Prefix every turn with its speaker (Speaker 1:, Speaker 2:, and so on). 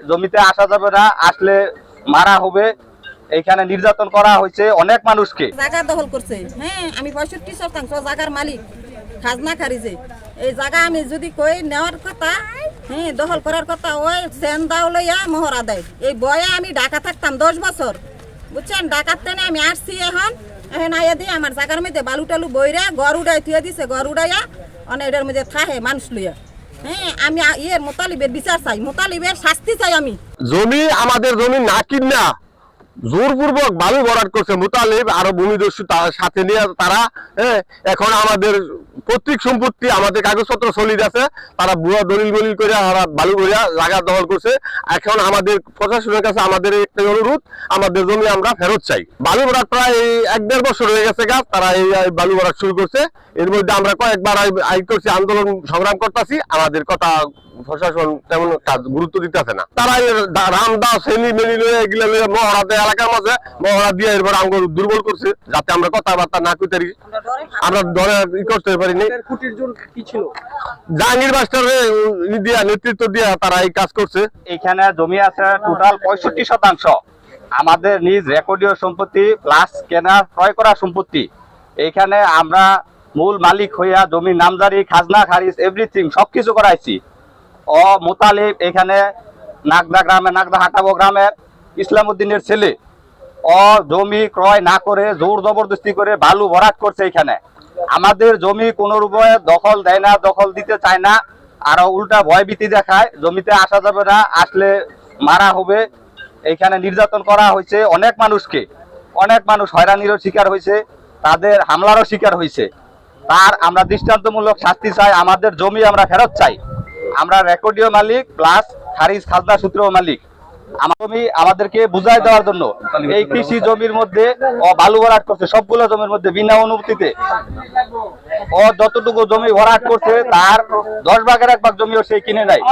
Speaker 1: জমিতে আসা যাবে না, আসলে মারা হবে। এখানে নির্যাতন করা হয়েছে অনেক মানুষকে।
Speaker 2: জায়গা দখল করছে। হ্যাঁ, আমি 65% জায়গার মালিক, খাজনা খারিজে। এই জায়গা আমি যদি কই নেওয়ার কথা, হ্যাঁ দখল করার কথা, ওই সেন্দাও লইয়া মহড়া দেয়। এই বয়ে আমি ঢাকা থাকতাম 10 বছর, বুঝছেন? ঢাকার ট্রেনে আমি আসছি এখন আইয়া দিয়ে আমার জায়গার মধ্যে বালু টালু বইরা ঘর উড়াই থুয়ে দিছে, ঘর উড়াইয়া অনেকটার মধ্যে থাহে মানুষ লইয়া। হ্যাঁ, আমি মোতালিবের বিচার চাই, মোতালিবের শাস্তি চাই আমি।
Speaker 3: জমি আমাদের জমি না কিনা জোরপূর্বক বালু ভরাট করছে মুতালিব আরো ভূমিদস্যু তার সাথে নিয়ে তারা। এখন আমাদের পৈতৃক সম্পত্তি, আমাদের কাগজপত্র সলিড আছে, তারা বুয়া দলিল করে বালু ভরিয়া জায়গা দখল করছে। এখন আমাদের প্রশাসনের কাছে আমাদের একটা অনুরোধ, আমাদের জমি আমরা ফেরত চাই। বালু ভরাট প্রায় 1-1.5 বছর হয়ে গেছে গাছ, তারা এই বালু ভরাট শুরু করছে। এর মধ্যে আমরা কয়েকবার করছি, আন্দোলন সংগ্রাম করতেছি, আমাদের কথা প্রশাসন তেমন কাজ গুরুত্ব দিতেছে না। তারা রাম দাস সেনি মেনি এগুলো মহড়া দেয় এলাকার মাঝে, মহড়া দিয়ে এরপর আমাকে দুর্বল করছে, যাতে আমরা কথাবার্তা না কইতে পারি, আমরা ধরে করতে পারিনি। জাহাঙ্গীর মাস্টারের নেতৃত্ব দিয়ে তারা এই কাজ করছে।
Speaker 1: এখানে জমি আছে টোটাল 65%, আমাদের নিজ রেকর্ডীয় সম্পত্তি প্লাস কেনা ক্রয় করা সম্পত্তি। এখানে আমরা মূল মালিক হইয়া জমির নামজারি, খাজনা খারিজ, এভরিথিং সবকিছু করাইছি। ও মোতালিব এখানে নাগদা গ্রামে, নাগদা হাটাবো গ্রামের ইসলামউদ্দিনের ছেলে, ও জমি ক্রয় না করে জোর জবরদস্তি করে বালু ভরাট করছে। এখানে আমাদের জমি কোন রূপে দখল দেয় না, দখল দিতে চায় না, আরো উল্টা ভয়ভীতি দেখায়, জমিতে আসা যাবে না, আসলে মারা হবে। এখানে নির্যাতন করা হয়েছে অনেক মানুষকে, অনেক মানুষ হয়রানিরও শিকার হয়েছে, তাদের হামলারও শিকার হয়েছে। তার আমরা দৃষ্টান্তমূলক শাস্তি চাই, আমাদের জমি আমরা ফেরত চাই। আমরা রেকর্ডীয় মালিক প্লাস খারিজ খাজনা সূত্রেও মালিক। আমার জমি আমাদেরকে বুঝাই দেওয়ার জন্য এই কৃষি জমির মধ্যে ও বালু ভরাট করছে, সবগুলো জমির মধ্যে বিনা অনুমতিতে। ও যতটুকু জমি ভরাট করছে তার 10 ভাগের 1 ভাগ জমিও সে কিনে নেয়।